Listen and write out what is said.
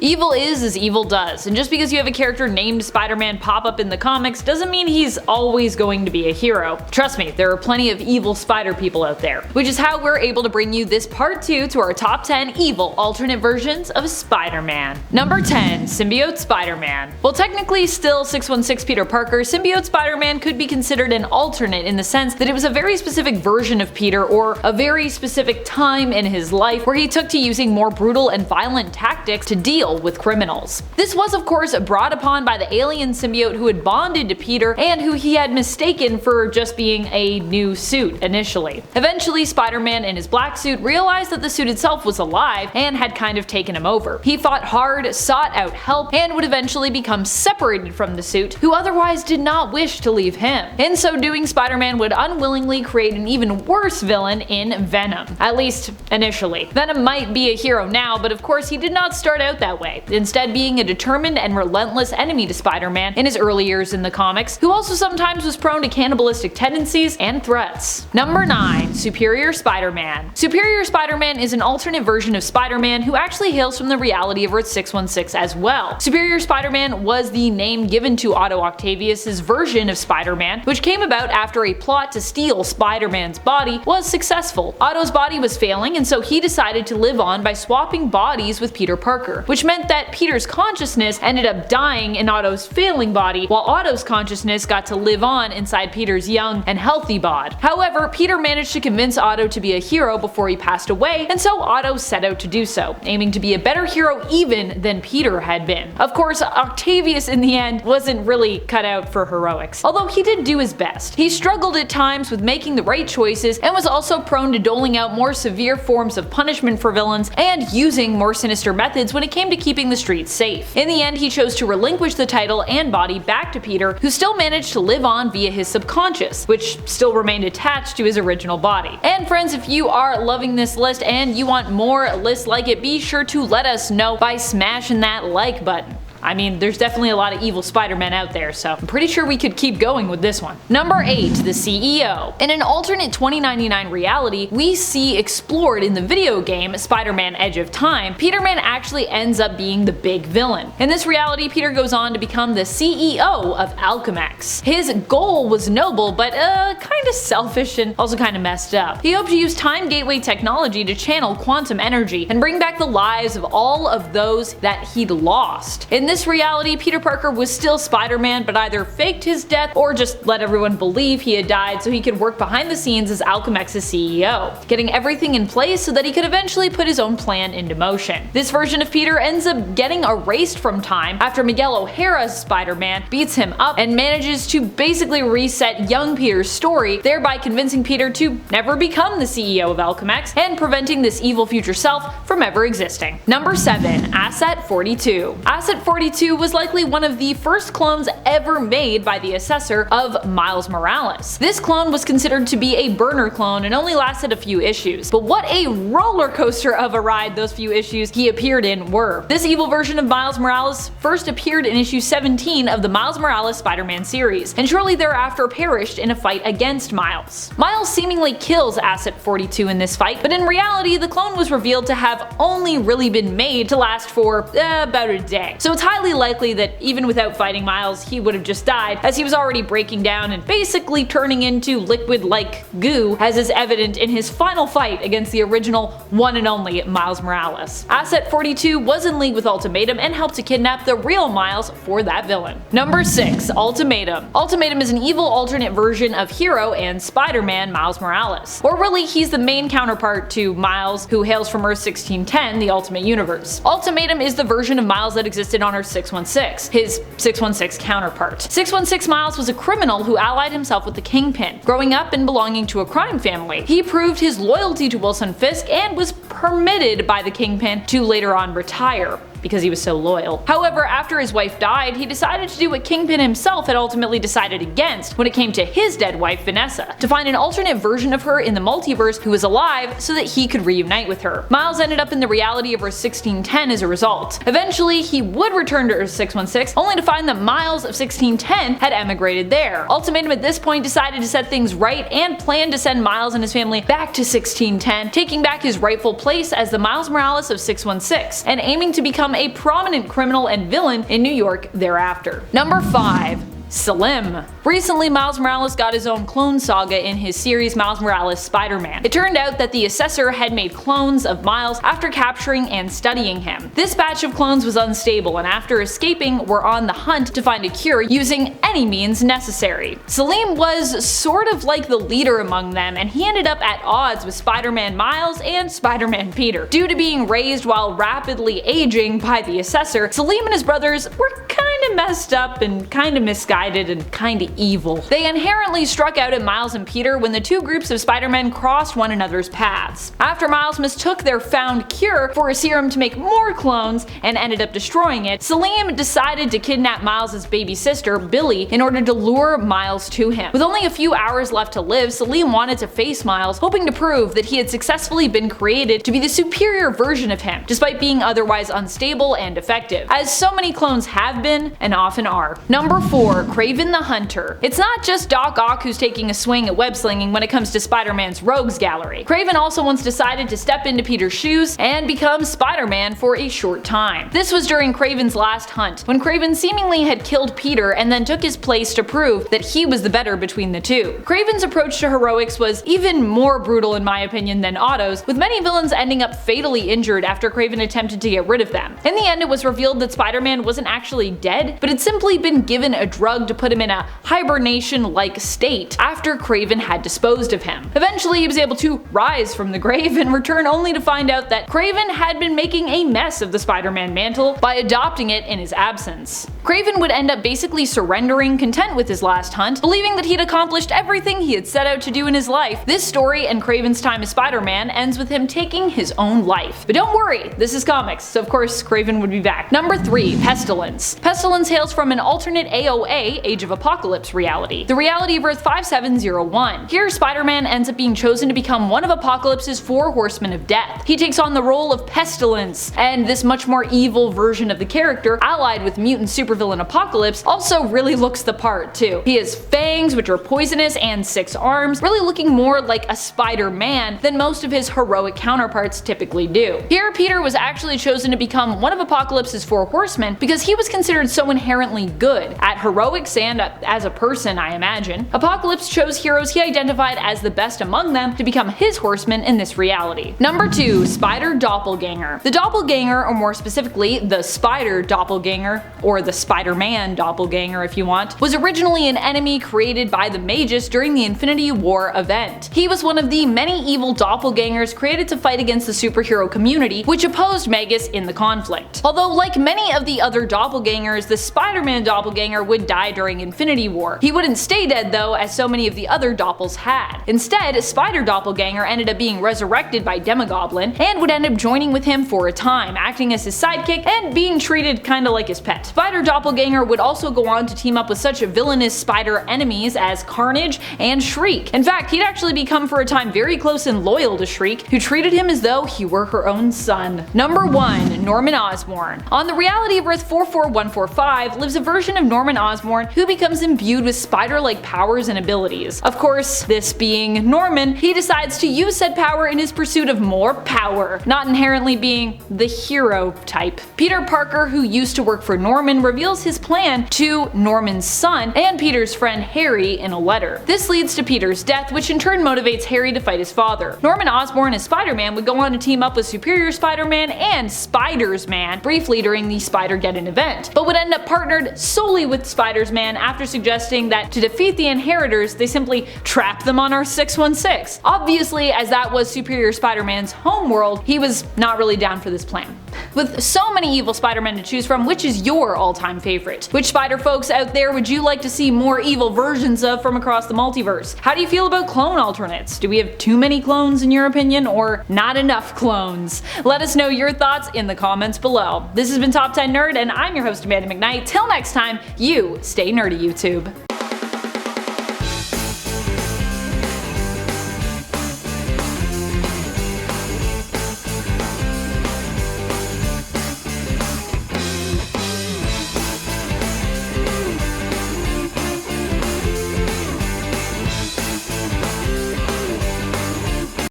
Evil is as evil does, and just because you have a character named Spider-Man pop up in the comics doesn't mean he's always going to be a hero. Trust me, there are plenty of evil spider people out there, which is how we're able to bring you this part 2 to our top 10 evil alternate versions of Spider-Man. Number 10. Symbiote Spider-Man. While technically still 616 Peter Parker, Symbiote Spider-Man could be considered an alternate in the sense that it was a very specific version of Peter or a very specific time in his life where he took to using more brutal and violent tactics to deal with criminals. This was of course brought upon by the alien symbiote who had bonded to Peter and who he had mistaken for just being a new suit initially. Eventually, Spider-Man in his black suit realized that the suit itself was alive and had kind of taken him over. He fought hard, sought out help, and would eventually become separated from the suit, who otherwise did not wish to leave him. In so doing, Spider-Man would unwillingly create an even worse villain in Venom. At least initially. Venom might be a hero now, but of course he did not start out that way, instead being a determined and relentless enemy to Spider-Man in his early years in the comics, who also sometimes was prone to cannibalistic tendencies and threats. Number 9. Superior Spider-Man. Superior Spider-Man is an alternate version of Spider-Man who actually hails from the reality of Earth 616 as well. Superior Spider-Man was the name given to Otto Octavius' version of Spider-Man, which came about after a plot to steal Spider-Man's body was successful. Otto's body was failing, and so he decided to live on by swapping bodies with Peter Parker, which meant that Peter's consciousness ended up dying in Otto's failing body, while Otto's consciousness got to live on inside Peter's young and healthy bod. However, Peter managed to convince Otto to be a hero before he passed away, and so Otto set out to do so, aiming to be a better hero even than Peter had been. Of course, Octavius in the end wasn't really cut out for heroics, although he did do his best. He struggled at times with making the right choices and was also prone to doling out more severe forms of punishment for villains and using more sinister methods when it came to keeping the streets safe. In the end, he chose to relinquish the title and body back to Peter, who still managed to live on via his subconscious, which still remained attached to his original body. And friends, if you are loving this list and you want more lists like it, be sure to let us know by smashing that like button. I mean, there's definitely a lot of evil Spider-Men out there, so I'm pretty sure we could keep going with this one. Number 8. The CEO. In an alternate 2099 reality we see explored in the video game Spider-Man Edge of Time, Peter-Man actually ends up being the big villain. In this reality, Peter goes on to become the CEO of Alchemax. His goal was noble, but kinda selfish and also kinda messed up. He hoped to use time gateway technology to channel quantum energy and bring back the lives of all of those that he'd lost. In this reality, Peter Parker was still Spider-Man, but either faked his death or just let everyone believe he had died so he could work behind the scenes as Alchemax's CEO, getting everything in place so that he could eventually put his own plan into motion. This version of Peter ends up getting erased from time after Miguel O'Hara's Spider-Man beats him up and manages to basically reset young Peter's story, thereby convincing Peter to never become the CEO of Alchemax and preventing this evil future self from ever existing. Number 7. Asset 42. Asset 42 was likely one of the first clones ever made by the Assessor of Miles Morales. This clone was considered to be a burner clone and only lasted a few issues, but what a roller coaster of a ride those few issues he appeared in were. This evil version of Miles Morales first appeared in issue 17 of the Miles Morales Spider-Man series, and shortly thereafter perished in a fight against Miles. Miles seemingly kills Asset 42 in this fight, but in reality the clone was revealed to have only really been made to last for about a day. So it's highly likely that even without fighting Miles, he would have just died, as he was already breaking down and basically turning into liquid-like goo, as is evident in his final fight against the original one and only Miles Morales. Asset 42 was in league with Ultimatum and helped to kidnap the real Miles for that villain. Number 6. Ultimatum. Ultimatum is an evil alternate version of hero and Spider-Man Miles Morales. Or really, he's the main counterpart to Miles, who hails from Earth 1610, the Ultimate Universe. Ultimatum is the version of Miles that existed on Earth 616, his 616 counterpart. 616 Miles was a criminal who allied himself with the Kingpin. Growing up and belonging to a crime family, he proved his loyalty to Wilson Fisk and was permitted by the Kingpin to later on retire, because he was so loyal. However, after his wife died, he decided to do what Kingpin himself had ultimately decided against when it came to his dead wife Vanessa, to find an alternate version of her in the multiverse who was alive so that he could reunite with her. Miles ended up in the reality of Earth 1610 as a result. Eventually, he would return to Earth 616, only to find that Miles of 1610 had emigrated there. Ultimatum at this point decided to set things right and planned to send Miles and his family back to 1610, taking back his rightful place as the Miles Morales of 616, and aiming to become become a prominent criminal and villain in New York thereafter. Number 5. Selim. Recently, Miles Morales got his own clone saga in his series Miles Morales Spider-Man. It turned out that the Assessor had made clones of Miles after capturing and studying him. This batch of clones was unstable, and after escaping were on the hunt to find a cure using any means necessary. Selim was sort of like the leader among them, and he ended up at odds with Spider-Man Miles and Spider-Man Peter. Due to being raised while rapidly aging by the Assessor, Selim and his brothers were kinda messed up and kinda misguided and kinda evil. They inherently struck out at Miles and Peter when the two groups of Spider-Men crossed one another's paths. After Miles mistook their found cure for a serum to make more clones and ended up destroying it, Selim decided to kidnap Miles' baby sister, Billy, in order to lure Miles to him. With only a few hours left to live, Selim wanted to face Miles, hoping to prove that he had successfully been created to be the superior version of him, despite being otherwise unstable and defective, as so many clones have been and often are. Number 4. Kraven the Hunter. It's not just Doc Ock who's taking a swing at web-slinging when it comes to Spider-Man's rogues gallery. Kraven also once decided to step into Peter's shoes and become Spider-Man for a short time. This was during Kraven's last hunt, when Kraven seemingly had killed Peter and then took his place to prove that he was the better between the two. Kraven's approach to heroics was even more brutal in my opinion than Otto's, with many villains ending up fatally injured after Kraven attempted to get rid of them. In the end, it was revealed that Spider-Man wasn't actually dead, but had simply been given a drug to put him in a hibernation-like state after Kraven had disposed of him. Eventually, he was able to rise from the grave and return only to find out that Kraven had been making a mess of the Spider-Man mantle by adopting it in his absence. Kraven would end up basically surrendering, content with his last hunt, believing that he'd accomplished everything he had set out to do in his life. This story and Kraven's time as Spider-Man ends with him taking his own life. But don't worry, this is comics, so of course Kraven would be back. Number 3. Pestilence. Pestilence hails from an alternate AOA, Age of Apocalypse reality, the reality of Earth 5701. Here, Spider-Man ends up being chosen to become one of Apocalypse's 4 horsemen of death. He takes on the role of Pestilence, and this much more evil version of the character, allied with mutant supervillain Apocalypse, also really looks the part too. He has fangs which are poisonous and 6 arms, really looking more like a Spider-Man than most of his heroic counterparts typically do. Here, Peter was actually chosen to become one of Apocalypse's 4 horsemen because he was considered so inherently good at heroics and as a person, I imagine. Apocalypse chose heroes he identified as the best among them to become his horsemen in this reality. Number 2. Spider-Doppleganger. The Doppelganger, or more specifically, the Spider-Doppleganger, or the Spider-Man Doppelganger if you want, was originally an enemy created by the Magus during the Infinity War event. He was one of the many evil doppelgangers created to fight against the superhero community, which opposed Magus in the conflict. Although, like many of the other doppelgangers, the Spider-Man Doppelganger would die during Infinity War. He wouldn't stay dead though, as so many of the other doppels had. Instead, Spider-Doppleganger ended up being resurrected by Demogoblin and would end up joining with him for a time, acting as his sidekick and being treated kinda like his pet. Spider-Doppleganger would also go on to team up with such villainous spider enemies as Carnage and Shriek. In fact, he'd actually become for a time very close and loyal to Shriek, who treated him as though he were her own son. Number 1. Norman Osborn. On the reality of Earth 44145 lives a version of Norman Osborn who becomes imbued with spider-like powers and abilities. Of course, this being Norman, he decides to use said power in his pursuit of more power, not inherently being the hero type. Peter Parker, who used to work for Norman, reveals his plan to Norman's son and Peter's friend Harry in a letter. This leads to Peter's death, which in turn motivates Harry to fight his father. Norman Osborn as Spider-Man would go on to team up with Superior Spider-Man and Spiders-Man briefly during the Spider-Geddon event, but would end up partnered solely with Spiders-Man after suggesting that to defeat the Inheritors, they simply trap them on Earth 616. Obviously, as that was Superior Spider-Man's homeworld, he was not really down for this plan. With so many evil Spider-Men to choose from, which is your all-time favorite? Which Spider folks out there would you like to see more evil versions of from across the multiverse? How do you feel about clone alternates? Do we have too many clones in your opinion, or not enough clones? Let us know your thoughts in the comments below. This has been Top 10 Nerd, and I'm your host Amanda McKnight. Till next time, you stay nerdy, YouTube.